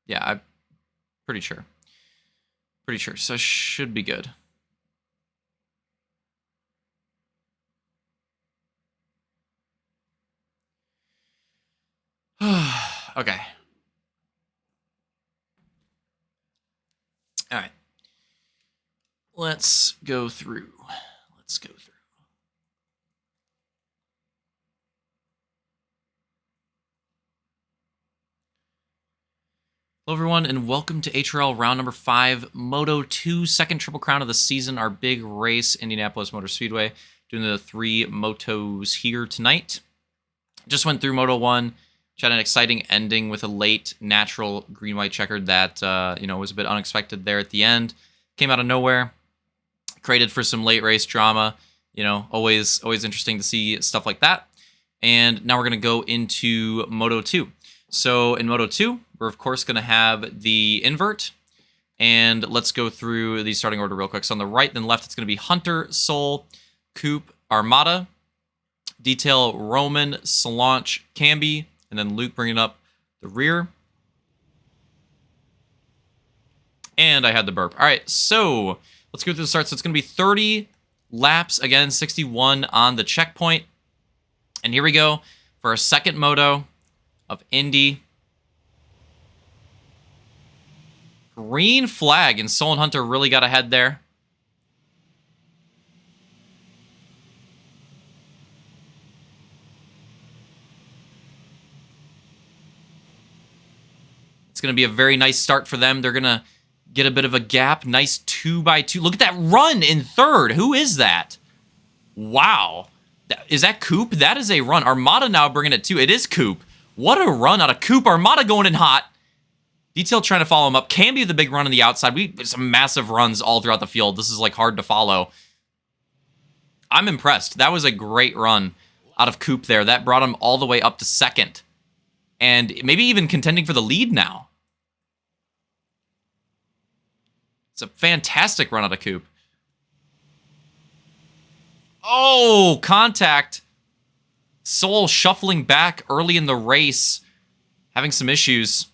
Yeah, I'm pretty sure. Pretty sure. So should be good. Okay. All right. Let's go through. Hello, everyone, and welcome to HRL round number 5, Moto 2, second Triple Crown of the season, our big race, Indianapolis Motor Speedway. Doing the 3 motos here tonight. Just went through Moto 1, which had an exciting ending with a late natural green-white checkered that was a bit unexpected there at the end. Came out of nowhere, created for some late race drama. Always interesting to see stuff like that. And now we're going to go into Moto 2. So in Moto 2, we're of course going to have the invert. And let's go through the starting order real quick. So on the right then left, it's going to be Hunter, Soul, Coupe, Armada, Detail, Roman, Solange, Camby, and then Luke bringing up the rear. And I had the burp. All right, so let's go through the start. So it's going to be 30 laps, again, 61 on the checkpoint. And here we go for our second moto of Indy. Green flag, and Soul and Hunter really got ahead there. It's going to be a very nice start for them. They're going to get a bit of a gap. Nice 2x2. Look at that run in third. Who is that? Wow. Is that Coupe? That is a run. Armada now bringing it too. It is Coupe. What a run out of Coupe. Armada going in hot. Detail trying to follow him up. Camby the big run on the outside. Some massive runs all throughout the field. This is like hard to follow. I'm impressed. That was a great run out of Coupe there. That brought him all the way up to second. And maybe even contending for the lead now. It's a fantastic run out of Coupe. Oh, contact. Soul shuffling back early in the race. Having some issues.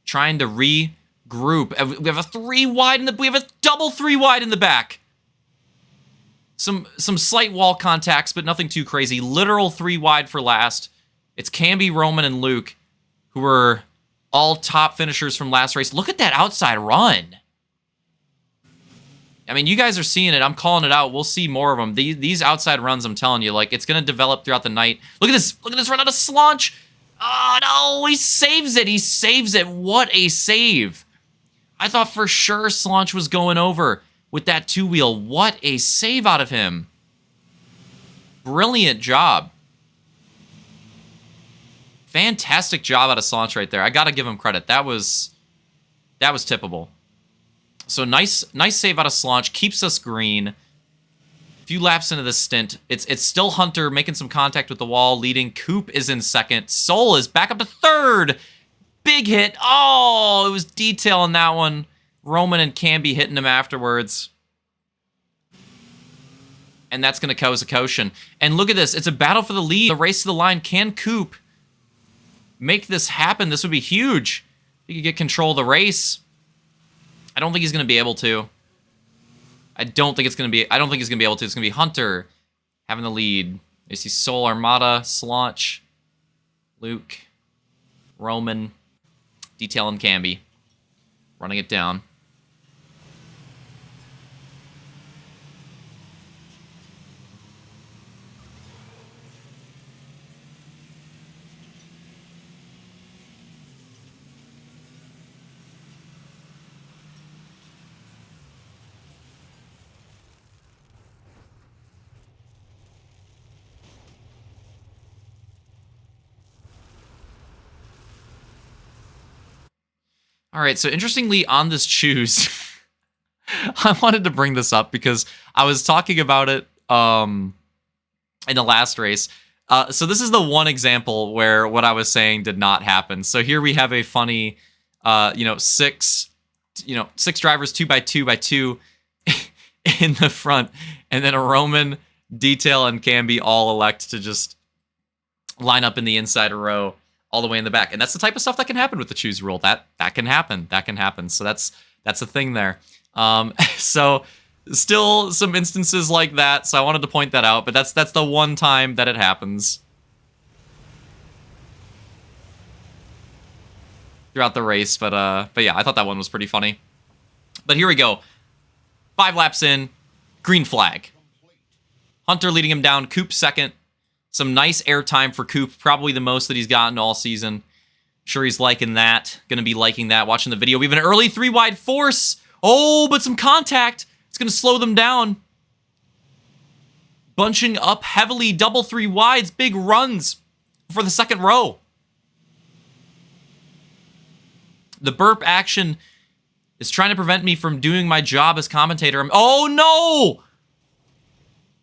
Trying to regroup. We have a 3 wide we have a double 3 wide in the back. Some slight wall contacts, but nothing too crazy. Literal 3 wide for last. It's Camby, Roman, and Luke, who were all top finishers from last race. Look at that outside run. I mean, you guys are seeing it. I'm calling it out. We'll see more of them. These outside runs, I'm telling you, like, it's going to develop throughout the night. Look at this. Look at this run out of Solange. Oh, no. He saves it. He saves it. What a save. I thought for sure Solange was going over with that 2-wheel. What a save out of him. Brilliant job. Fantastic job out of Solange right there. I got to give him credit. That was tippable. So nice save out of Solange. Keeps us green. A few laps into this stint. It's still Hunter making some contact with the wall, leading. Coupe is in second. Soul is back up to third. Big hit. Oh, it was Detail on that one. Roman and Camby hitting him afterwards. And that's going to cause a caution. And look at this. It's a battle for the lead. The race to the line. Can Coupe make this happen? This would be huge. He could get control of the race. I don't think he's going to be able to. I don't think he's going to be able to. It's going to be Hunter having the lead. You see Soul, Armada, Solange, Luke, Roman, Detail, and Camby running it down. All right, so interestingly, on this choose, I wanted to bring this up because I was talking about it in the last race. So this is the one example where what I was saying did not happen. So here we have a funny, 6 drivers 2x2x2 in the front, and then a Roman, Detail, and Camby all elect to just line up in the inside row. all the way in the back. And that's the type of stuff that can happen with the choose rule. That can happen. That can happen. So that's a thing there. So still some instances like that. So I wanted to point that out, but that's the one time that it happens throughout the race. But yeah, I thought that one was pretty funny. But here we go. 5 laps in, green flag. Hunter leading him down, Coop second. Some nice airtime for Coop, probably the most that he's gotten all season. Sure he's liking that. Gonna be liking that. Watching the video, we have an early 3 wide force. Oh, but some contact. It's gonna slow them down. Bunching up heavily, double 3 wides, big runs for the second row. The burp action is trying to prevent me from doing my job as commentator. Oh, no!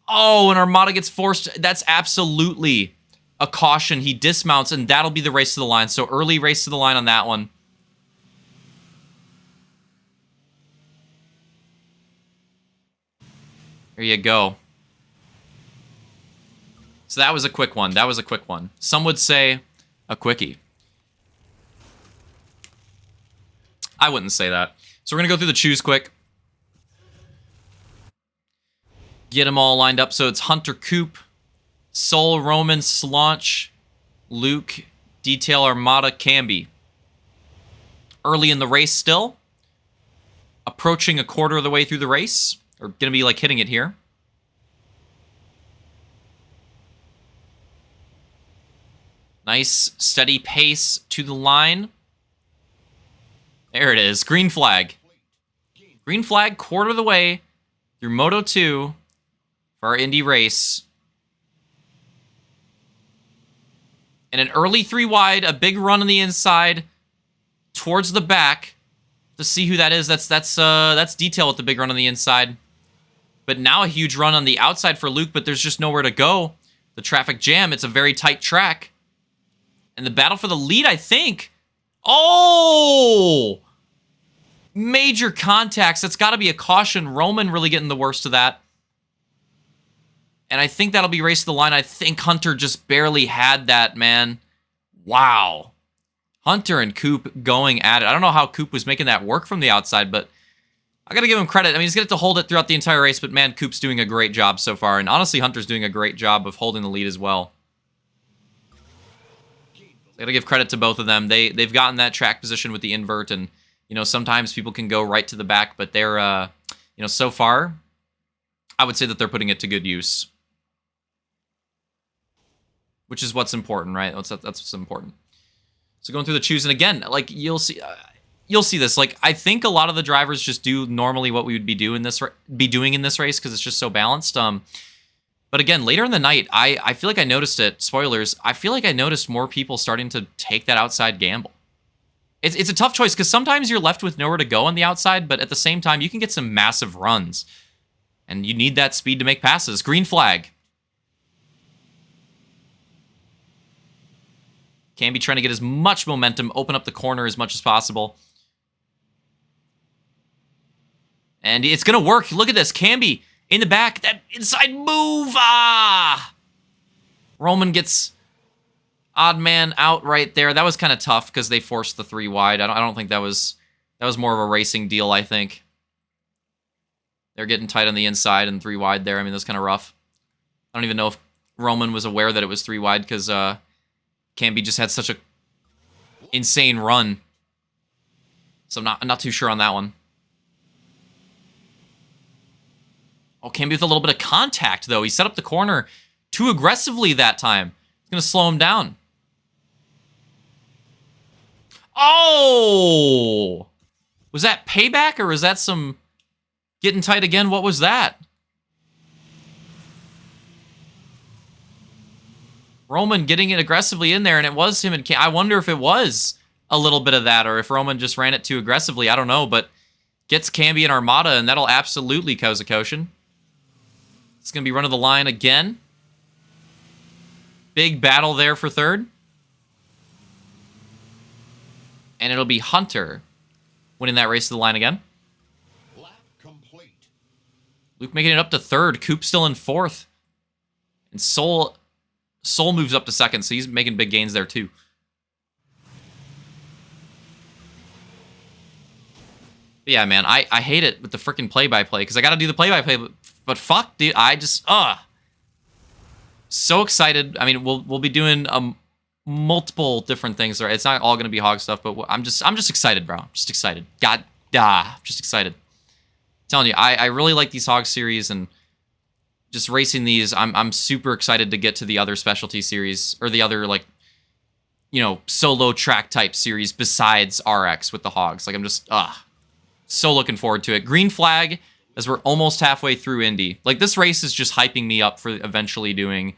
Oh, and Armada gets forced. That's absolutely a caution. He dismounts, and that'll be the race to the line. So early race to the line on that one. There you go. So that was a quick one. That was a quick one. Some would say a quickie. I wouldn't say that. So we're going to go through the choose quick. Get them all lined up. So it's Hunter, Coop, Sol, Roman, Slaunch, Luke, Detail, Armada, Camby. Early in the race still. Approaching a quarter of the way through the race. Or going to be like hitting it here. Nice steady pace to the line. There it is. Green flag. Green flag, quarter of the way through Moto 2 for our Indy race. And an early 3 wide, a big run on the inside towards the back. To see who that is, that's Detail with the big run on the inside. But now a huge run on the outside for Luke, but there's just nowhere to go. The traffic jam, it's a very tight track. And the battle for the lead, I think. Oh! Major contacts. That's got to be a caution. Roman really getting the worst of that. And I think that'll be race to the line. I think Hunter just barely had that, man. Wow. Hunter and Coop going at it. I don't know how Coop was making that work from the outside, but I got to give him credit. I mean, he's going to have to hold it throughout the entire race, but man, Coop's doing a great job so far. And honestly, Hunter's doing a great job of holding the lead as well. I got to give credit to both of them. They've gotten that track position with the invert, and you know, sometimes people can go right to the back, but they're, you know, so far, I would say that they're putting it to good use. Which is what's important, right? That's what's important. So going through the choose, and again, like, you'll see this. Like, I think a lot of the drivers just do normally what we would be doing in this race, because it's just so balanced. But again, later in the night, I feel like I noticed it. Spoilers. I feel like I noticed more people starting to take that outside gamble. It's a tough choice, because sometimes you're left with nowhere to go on the outside, but at the same time, you can get some massive runs. And you need that speed to make passes. Green flag. Camby trying to get as much momentum, open up the corner as much as possible. And it's going to work. Look at this. Camby in the back. That inside move. Ah! Roman gets odd man out right there. That was kind of tough because they forced the 3 wide. I don't think that was more of a racing deal, I think. They're getting tight on the inside and 3 wide there. I mean, that's kind of rough. I don't even know if Roman was aware that it was 3 wide because Camby just had such a insane run. So I'm not too sure on that one. Oh, Camby with a little bit of contact, though. He set up the corner too aggressively that time. It's going to slow him down. Oh! Was that payback, or was that some getting tight again? What was that? Roman getting it aggressively in there, and it was him and I wonder if it was a little bit of that, or if Roman just ran it too aggressively. I don't know, but gets Camby and Armada, and that'll absolutely cause a caution. It's going to be run of the line again. Big battle there for third. And it'll be Hunter winning that race to the line again. Lap complete. Luke making it up to third. Coop still in fourth. And Sol moves up to second, so he's making big gains there too. But yeah, man, I hate it with the freaking play-by-play because I got to do the play-by-play, but fuck, dude, I just, so excited. I mean, we'll be doing multiple different things. It's not all going to be hog stuff, but I'm just excited, bro. I'm just excited. Just excited. I'm telling you, I really like these hog series, and just racing these, I'm super excited to get to the other specialty series, or the other, like, you know, solo track type series besides RX with the hogs. Like, I'm just so looking forward to it. Green flag, as we're almost halfway through Indy. Like, this race is just hyping me up for eventually doing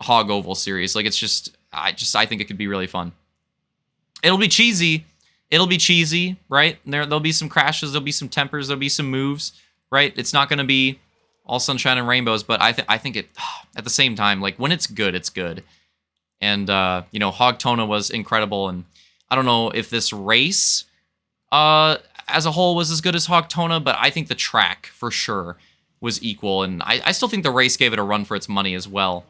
hog oval series. Like, it's just I think it could be really fun. It'll be cheesy, right? There'll be some crashes, there'll be some tempers, there'll be some moves, right? It's not going to be all sunshine and rainbows, but I think it, at the same time, like, when it's good, it's good. And you know, Hog Tona was incredible, and I don't know if this race as a whole was as good as Hog Tona, but I think the track for sure was equal, and I still think the race gave it a run for its money as well.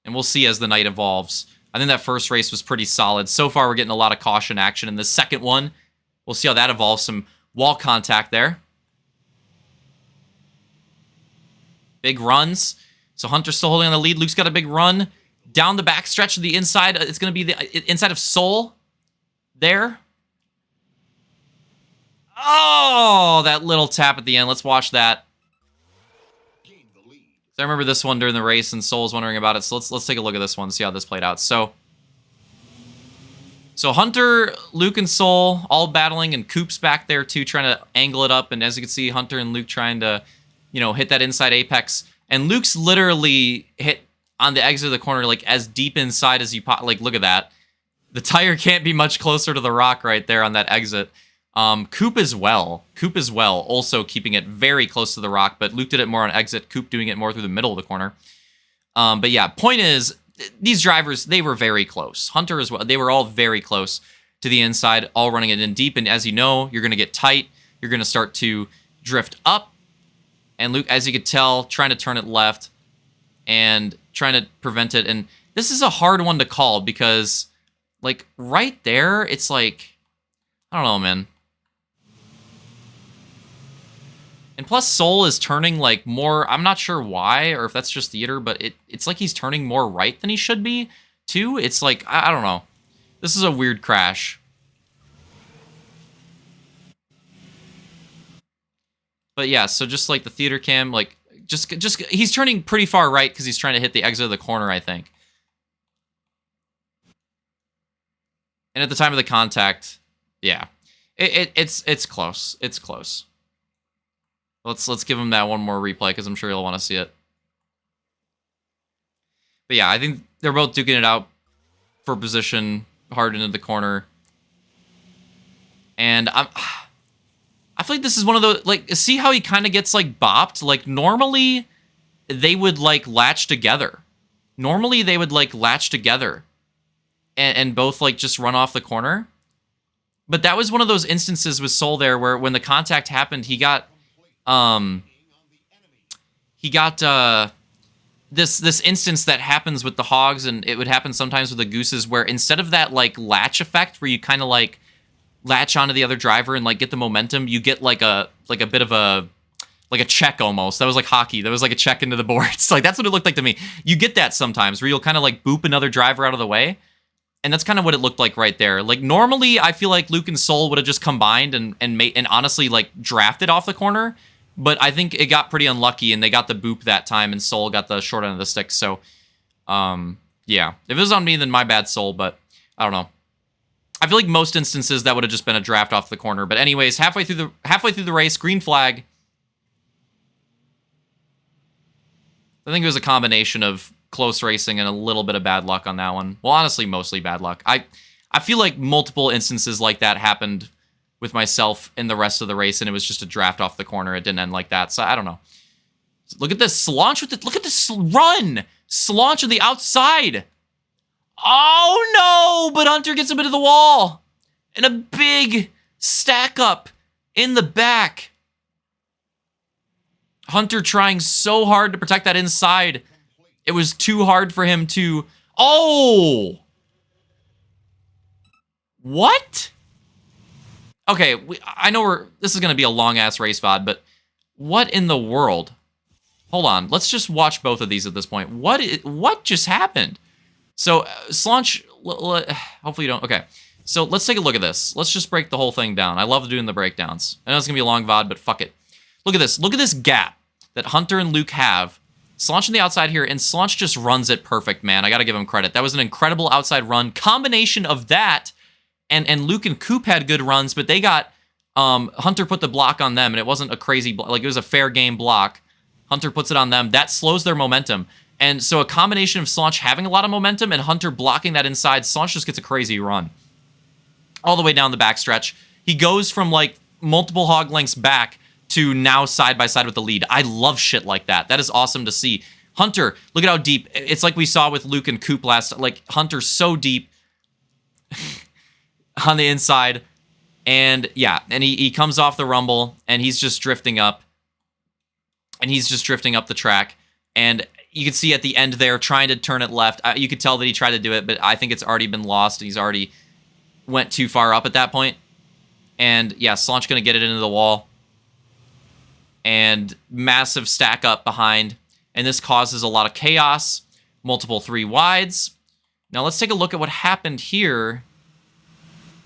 And we'll see as the night evolves. I think that first race was pretty solid. So far, we're getting a lot of caution action. In the second one, we'll see how that evolves. Some wall contact there. Big runs. So Hunter's still holding on the lead. Luke's got a big run. Down the back stretch of the inside. It's going to be the inside of Soul. There. Oh, that little tap at the end. Let's watch that. I remember this one during the race, and Soul was wondering about it. So let's take a look at this one, see how this played out. So Hunter, Luke, and Soul all battling, and Coop's back there too, trying to angle it up. And as you can see, Hunter and Luke trying to, you know, hit that inside apex. And Luke's literally hit on the exit of the corner, like, as deep inside as you pop. Like, look at that. The tire can't be much closer to the rock right there on that exit. Coop as well, also keeping it very close to the rock, but Luke did it more on exit, Coop doing it more through the middle of the corner. But yeah, point is, these drivers, they were very close. Hunter as well, they were all very close to the inside, all running it in deep, and as you know, you're going to get tight, you're going to start to drift up, and Luke, as you could tell, trying to turn it left, and trying to prevent it, and this is a hard one to call, because, like, right there, it's like, I don't know, man. And plus, Soul is turning, like, more, I'm not sure why, or if that's just theater, but it's like he's turning more right than he should be, too. It's like, I don't know. This is a weird crash. But yeah, so just like the theater cam, like, just he's turning pretty far right because he's trying to hit the exit of the corner, I think. And at the time of the contact, yeah. It's close. It's close. Let's give him that one more replay because I'm sure he'll want to see it. But yeah, I think they're both duking it out for position hard into the corner. And I feel like this is one of those, like, see how he kind of gets, like, bopped? Like, normally they would, like, latch together. Normally they would, like, latch together and both, like, just run off the corner. But that was one of those instances with Soul there where when the contact happened, he got this instance that happens with the hogs, and it would happen sometimes with the gooses, where instead of that, like, latch effect where you kind of, like, latch onto the other driver and, like, get the momentum, you get like a bit of a, like, a check almost. That was like hockey. That was like a check into the boards. Like, that's what it looked like to me. You get that sometimes where you'll kind of, like, boop another driver out of the way. And that's kind of what it looked like right there. Like, normally I feel like Luke and Soul would have just combined and honestly, like, drafted off the corner. But I think it got pretty unlucky, and they got the boop that time, and Soul got the short end of the stick. So, yeah. If it was on me, then my bad, Soul, but I don't know. I feel like most instances that would have just been a draft off the corner. But anyways, halfway through the race, green flag. I think it was a combination of close racing and a little bit of bad luck on that one. Well, honestly, mostly bad luck. I feel like multiple instances like that happened with myself in the rest of the race, and it was just a draft off the corner. It didn't end like that, so I don't know. Look at this launch with it. Look at this run. Launch of the outside. Oh, no, but Hunter gets a bit of the wall. And a big stack up in the back. Hunter trying so hard to protect that inside. It was too hard for him to... Oh! What? Okay, I know this is going to be a long-ass race VOD, but what in the world? Hold on. Let's just watch both of these at this point. What just happened? So, Slaunch, hopefully you don't. Okay, so let's take a look at this. Let's just break the whole thing down. I love doing the breakdowns. I know it's going to be a long VOD, but fuck it. Look at this. Look at this gap that Hunter and Luke have. Slaunch on the outside here, and Slaunch just runs it perfect, man. I got to give him credit. That was an incredible outside run. Combination of that, and Luke and Coop had good runs, but they got, Hunter put the block on them, and it wasn't a crazy block. Like, it was a fair game block. Hunter puts it on them. That slows their momentum. And so a combination of Slaunch having a lot of momentum and Hunter blocking that inside, Slaunch just gets a crazy run. All the way down the backstretch. He goes from, like, multiple hog lengths back to now side by side with the lead. I love shit like that. That is awesome to see. Hunter, look at how deep. It's like we saw with Luke and Coop last. Like, Hunter's so deep on the inside. And, yeah, and he comes off the rumble, and he's just drifting up. And he's just drifting up the track. And you can see at the end there, trying to turn it left. You could tell that he tried to do it, but I think it's already been lost. He's already went too far up at that point. And, yeah, Slaunch going to get it into the wall. And massive stack up behind. And this causes a lot of chaos. Multiple 3 wides. Now, let's take a look at what happened here.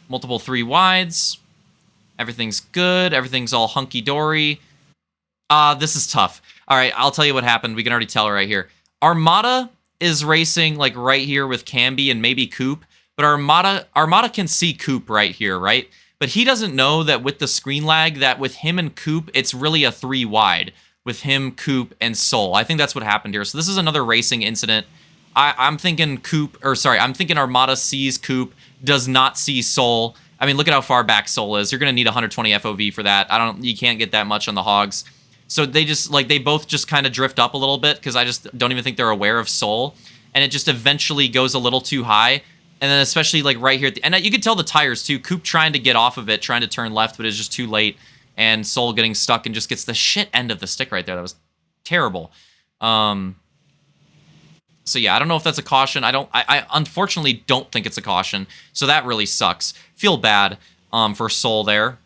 Multiple 3 wides. Everything's good. Everything's all hunky-dory. This is tough. All right, I'll tell you what happened. We can already tell right here. Armada is racing like right here with Camby and maybe Coop, but Armada can see Coop right here, right? But he doesn't know that with the screen lag, that with him and Coop, it's really a 3 wide with him, Coop, and Soul. I think that's what happened here. So this is another racing incident. I'm thinking I'm thinking Armada sees Coop, does not see Soul. I mean, look at how far back Soul is. You're gonna need 120 FOV for that. You can't get that much on the hogs. So they both just kind of drift up a little bit because I just don't even think they're aware of Soul. And it just eventually goes a little too high. And then especially like right here at the end, you could tell the tires too. Coop trying to get off of it, trying to turn left, but it's just too late. And Soul getting stuck and just gets the shit end of the stick right there. That was terrible. So yeah, I don't know if that's a caution. I unfortunately don't think it's a caution. So that really sucks. Feel bad for Soul there.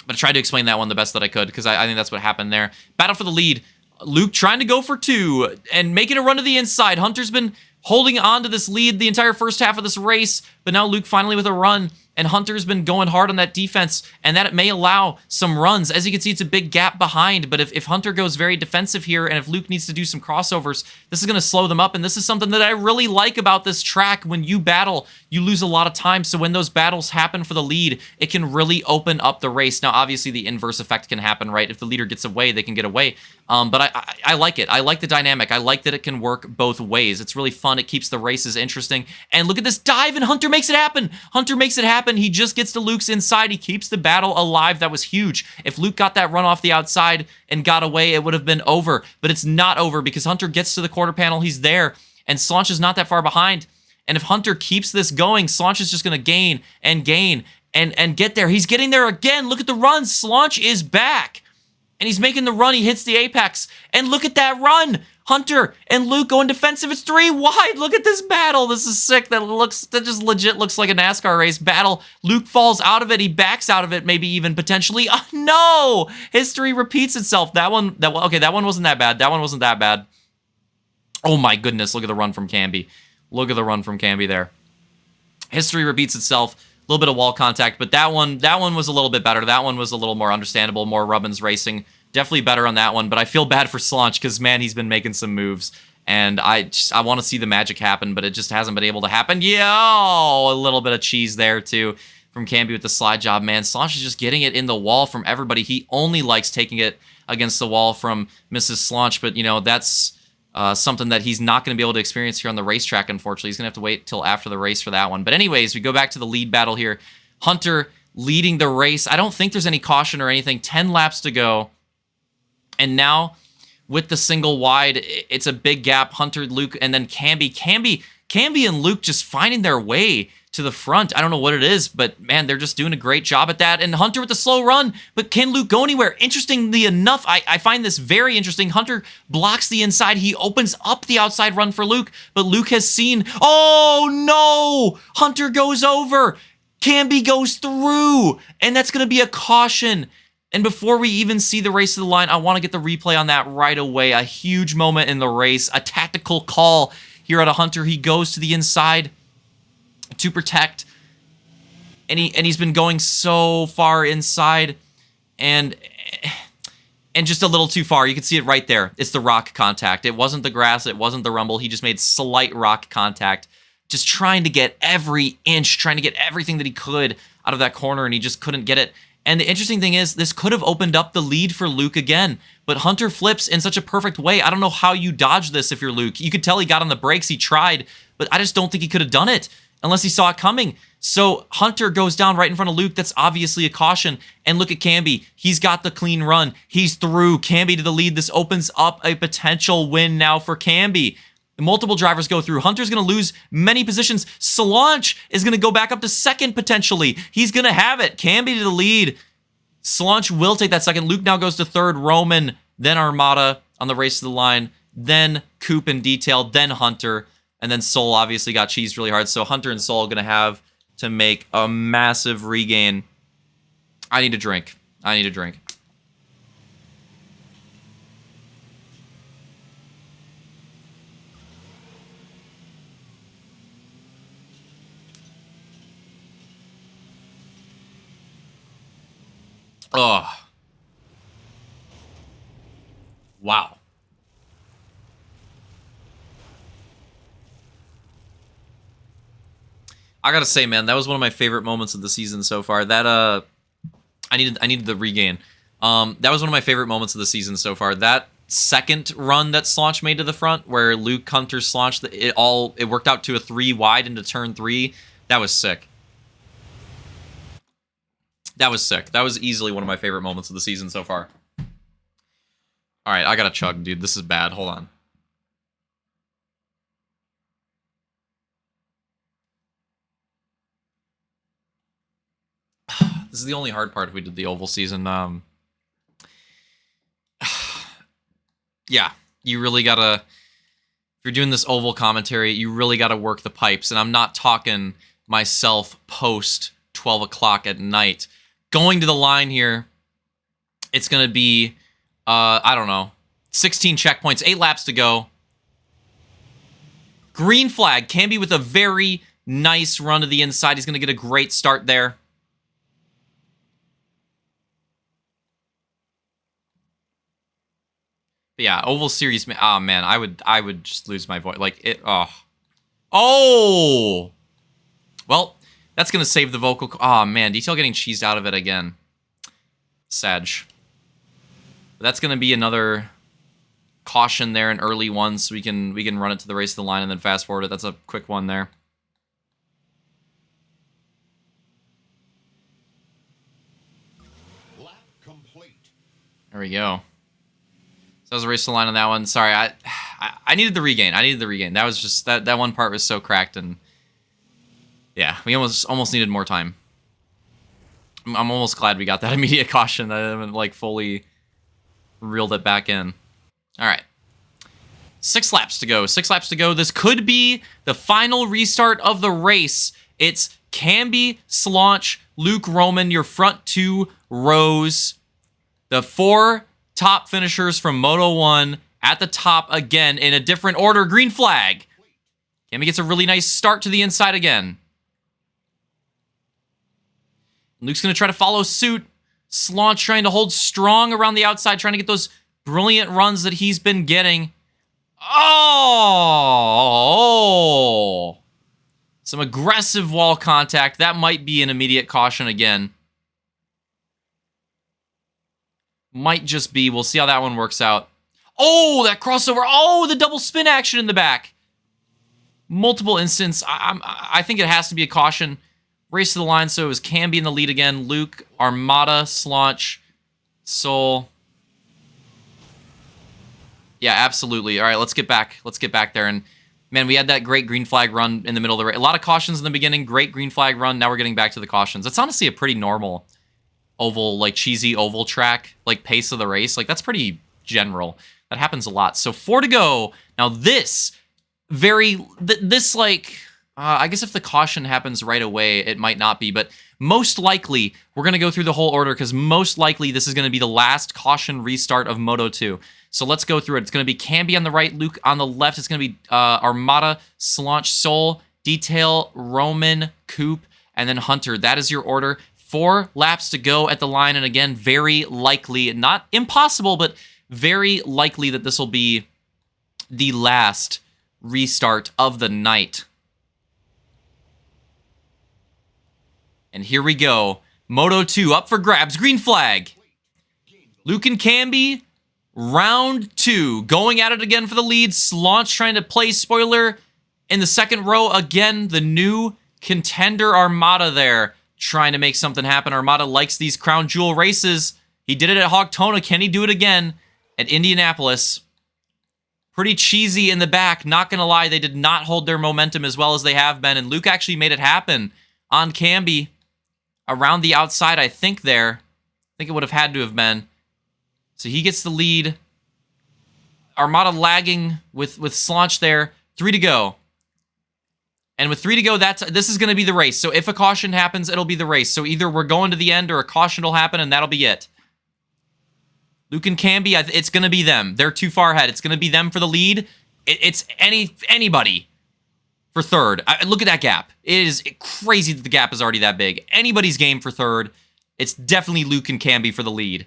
But I tried to explain that one the best that I could because I think that's what happened there. Battle for the lead. Luke trying to go for 2 and making a run to the inside. Hunter's been holding on to this lead the entire first half of this race, but now Luke finally with a run, and Hunter's been going hard on that defense, and that may allow some runs. As you can see, it's a big gap behind, but if Hunter goes very defensive here, and if Luke needs to do some crossovers, this is going to slow them up, and this is something that I really like about this track. When you battle, you lose a lot of time, so when those battles happen for the lead, it can really open up the race. Now, obviously, the inverse effect can happen, right? If the leader gets away, they can get away, but I like it. I like the dynamic. I like that it can work both ways. It's really fun. It keeps the races interesting, and look at this dive, and Hunter makes it happen. Hunter makes it happen. He just gets to Luke's inside. He keeps the battle alive. That was huge. If Luke got that run off the outside and got away, it would have been over. But it's not over because Hunter gets to the quarter panel. He's there, and Slaunch is not that far behind. And if Hunter keeps this going, Slaunch is just going to gain and get there. He's getting there again. Look at the run. Slaunch is back. And he's making the run. He hits the apex. And look at that run. Hunter and Luke going defensive. It's 3 wide. Look at this battle. This is sick. That just legit looks like a NASCAR race battle. Luke falls out of it. He backs out of it, maybe even potentially. Oh, no! History repeats itself. That one wasn't that bad. That one wasn't that bad. Oh my goodness. Look at the run from Camby. Look at the run from Camby there. History repeats itself. A little bit of wall contact, but that one was a little bit better. That one was a little more understandable, more Rubbins racing. Definitely better on that one, but I feel bad for Slaunch because, man, he's been making some moves, and I want to see the magic happen, but it just hasn't been able to happen. Yo, a little bit of cheese there, too, from Camby with the slide job, man. Slaunch is just getting it in the wall from everybody. He only likes taking it against the wall from Mrs. Slaunch, but, you know, that's something that he's not going to be able to experience here on the racetrack, unfortunately. He's going to have to wait till after the race for that one. But anyways, we go back to the lead battle here. Hunter leading the race. I don't think there's any caution or anything. 10 laps to go. And now, with the single wide, it's a big gap. Hunter, Luke, and then Camby. Camby and Luke just finding their way to the front. I don't know what it is, but man, they're just doing a great job at that. And Hunter with the slow run, but can Luke go anywhere? Interestingly enough, I find this very interesting. Hunter blocks the inside. He opens up the outside run for Luke, but Luke has seen, oh no! Hunter goes over. Camby goes through, and that's going to be a caution. And before we even see the race to the line, I want to get the replay on that right away. A huge moment in the race, a tactical call here at a Hunter. He goes to the inside to protect, and he's been going so far inside, and just a little too far. You can see it right there. It's the rock contact. It wasn't the grass. It wasn't the rumble. He just made slight rock contact, just trying to get every inch, trying to get everything that he could out of that corner, and he just couldn't get it. And the interesting thing is, this could have opened up the lead for Luke again, but Hunter flips in such a perfect way. I don't know how you dodge this if you're Luke. You could tell he got on the brakes. He tried, but I just don't think he could have done it unless he saw it coming. So Hunter goes down right in front of Luke. That's obviously a caution. And look at Camby. He's got the clean run. He's through. Camby to the lead. This opens up a potential win now for Camby. Multiple drivers go through. Hunter's going to lose many positions. Solange is going to go back up to second potentially. He's going to have it. Camby to the lead. Solange will take that second. Luke now goes to third. Roman, then Armada on the race to the line. Then Coop in detail. Then Hunter. And then Soul obviously got cheesed really hard. So Hunter and Soul are going to have to make a massive regain. I need a drink. I need a drink. Oh. Wow. I gotta say, man, that was one of my favorite moments of the season so far. That I needed the regain. That was one of my favorite moments of the season so far. That second run that Slosh made to the front, where Luke Hunter Slosh, it worked out to a 3 wide into turn 3. That was sick. That was sick. That was easily one of my favorite moments of the season so far. All right, I gotta chug, dude. This is bad. Hold on. This is the only hard part if we did the oval season. Yeah, you really gotta, if you're doing this oval commentary, you really gotta work the pipes. And I'm not talking myself post 12 o'clock at night. Going to the line here, it's gonna be, I don't know, 16 checkpoints, 8 laps to go. Green flag, Camby with a very nice run to the inside. He's gonna get a great start there. But yeah, Oval Series. Oh man, I would just lose my voice. Like it. Oh. Well, that's gonna save the vocal. Oh man, detail getting cheesed out of it again. Sag. But that's gonna be another caution there, an early one, so we can run it to the race of the line and then fast forward it. That's a quick one there. Lap complete. There we go. So that was a race to the line on that one. Sorry, I needed the regain. I needed the regain. That was just that one part was so cracked, and yeah, we almost needed more time. I'm almost glad we got that immediate caution. That I haven't like fully reeled it back in. All right, 6 laps to go. 6 laps to go. This could be the final restart of the race. It's Camby, Slosh, Luke, Roman, your front 2 rows. The 4 top finishers from Moto 1 at the top again in a different order. Green flag. Camby gets a really nice start to the inside again. Luke's going to try to follow suit. Slosh trying to hold strong around the outside, trying to get those brilliant runs that he's been getting. Oh! Some aggressive wall contact. That might be an immediate caution again. Might just be. We'll see how that one works out. Oh, that crossover. Oh, the double spin action in the back. Multiple instances. I think it has to be a caution. Race to the line, so it was Camby in the lead again. Luke, Armada, Slosh, Soul. Yeah, absolutely. All right, let's get back. Let's get back there. And, man, we had that great green flag run in the middle of the race. A lot of cautions in the beginning. Great green flag run. Now we're getting back to the cautions. It's honestly a pretty normal oval, like cheesy oval track, like pace of the race. Like that's pretty general. That happens a lot. So 4 to go. Now this like, I guess if the caution happens right away, it might not be, but most likely, we're going to go through the whole order because most likely this is going to be the last caution restart of Moto 2. So let's go through it. It's going to be Camby on the right, Luke on the left. It's going to be Armada, Slaunch, Soul, Detail, Roman, Coop, and then Hunter. That is your order. 4 laps to go at the line, and again, very likely, not impossible, but very likely that this will be the last restart of the night. And here we go. Moto 2 up for grabs. Green flag. Luke and Camby, round 2. Going at it again for the lead. Slaunch trying to play spoiler in the second row. Again, the new contender Armada there. Trying to make something happen. Armada likes these crown jewel races. He did it at Hogtona. Can he do it again at Indianapolis? Pretty cheesy in the back. Not going to lie, they did not hold their momentum as well as they have been. And Luke actually made it happen on Camby. Around the outside, I think there. I think it would have had to have been. So he gets the lead. Armada lagging with Slaunch there. 3 to go. And with 3 to go, this is going to be the race. So if a caution happens, it'll be the race. So either we're going to the end or a caution will happen, and that'll be it. Luke and Camby, it's going to be them. They're too far ahead. It's going to be them for the lead. It's anybody for third. Look at that gap. It is crazy that the gap is already that big. Anybody's game for third. It's definitely Luke and Camby for the lead.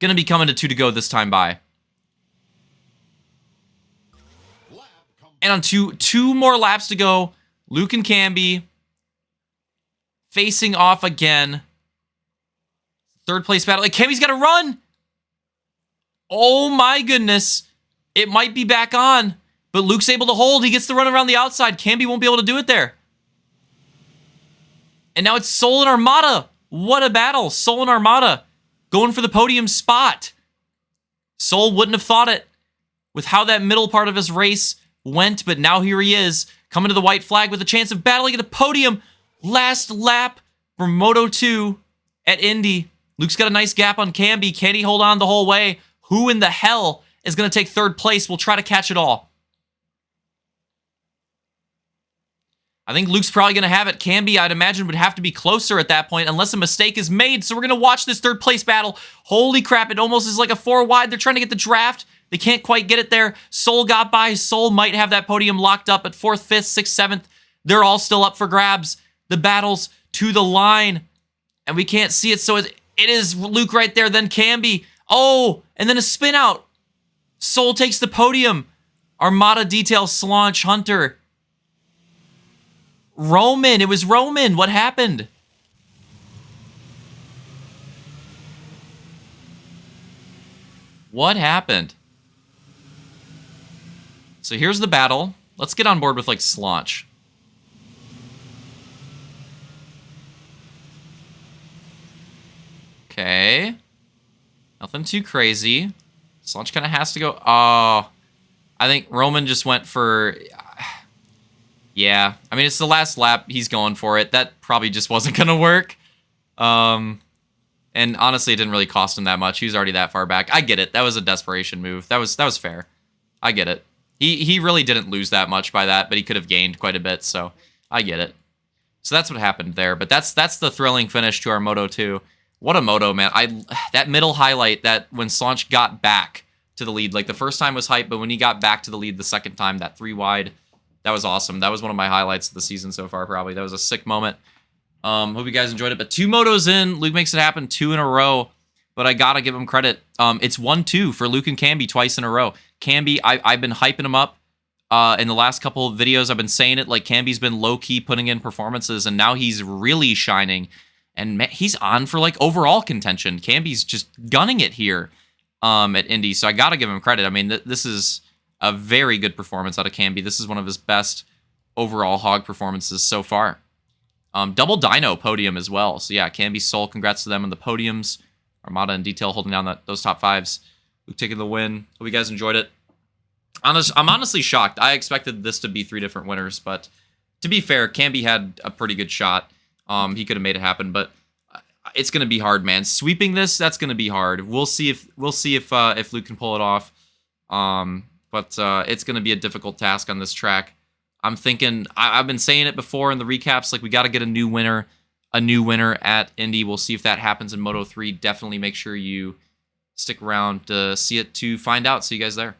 Gonna be coming to 2 to go this time by. And on two more laps to go, Luke and Camby facing off again. Third place battle. Like, Camby's got to run. Oh my goodness. It might be back on, but Luke's able to hold. He gets to run around the outside. Camby won't be able to do it there. And now it's Soul and Armada. What a battle. Soul and Armada going for the podium spot. Soul wouldn't have thought it with how that middle part of his race went, but now here he is coming to the white flag with a chance of battling at the podium. Last lap for Moto 2 at Indy. Luke's got a nice gap on Camby. Can he hold on the whole way? Who in the hell is going to take third place? We'll try to catch it all. I think Luke's probably going to have it. Camby, I'd imagine, would have to be closer at that point unless a mistake is made. So we're going to watch this third place battle. Holy crap, it almost is like a 4 wide. They're trying to get the draft. They can't quite get it there. Soul got by. Soul might have that podium locked up at 4th, 5th, 6th, 7th. They're all still up for grabs. The battle's to the line. And we can't see it, so it is Luke right there, then Camby. Oh, and then a spin out. Soul takes the podium. Armada, Detail, Slaunch, Hunter. Roman. It was Roman. What happened? What happened? So here's the battle. Let's get on board with, like, Slaunch. Okay. Nothing too crazy. Slaunch kind of has to go. Oh. I think Roman just went for... Yeah. I mean, it's the last lap. He's going for it. That probably just wasn't going to work. And honestly, it didn't really cost him that much. He was already that far back. I get it. That was a desperation move. That was fair. I get it. He really didn't lose that much by that, but he could have gained quite a bit, so I get it. So that's what happened there. But that's the thrilling finish to our Moto 2. What a moto, man. That middle highlight, that when Slaunch got back to the lead, like the first time was hype, but when he got back to the lead the second time, that 3 wide, that was awesome. That was one of my highlights of the season so far, probably. That was a sick moment. Hope you guys enjoyed it. But 2 motos in, Luke makes it happen 2 in a row, but I gotta give him credit. It's 1-2 for Luke and Camby twice in a row. Camby, I've been hyping him up in the last couple of videos. I've been saying it, like Camby's been low-key putting in performances, and now he's really shining. And man, he's on for, like, overall contention. Camby's just gunning it here at Indy, so I got to give him credit. I mean, this is a very good performance out of Camby. This is one of his best overall hog performances so far. Double dyno podium as well. So, yeah, Camby, Soul, congrats to them on the podiums. Armada and Detail holding down those top 5s. Luke taking the win. Hope you guys enjoyed it. I'm honestly shocked. I expected this to be 3 different winners, but to be fair, Camby had a pretty good shot. He could have made it happen, but it's going to be hard, man. Sweeping this, that's going to be hard. We'll see if Luke can pull it off. but it's going to be a difficult task on this track. I'm thinking, I've been saying it before in the recaps, like we got to get a new winner at Indy. We'll see if that happens in Moto 3. Definitely make sure you stick around to see it to find out. See you guys there.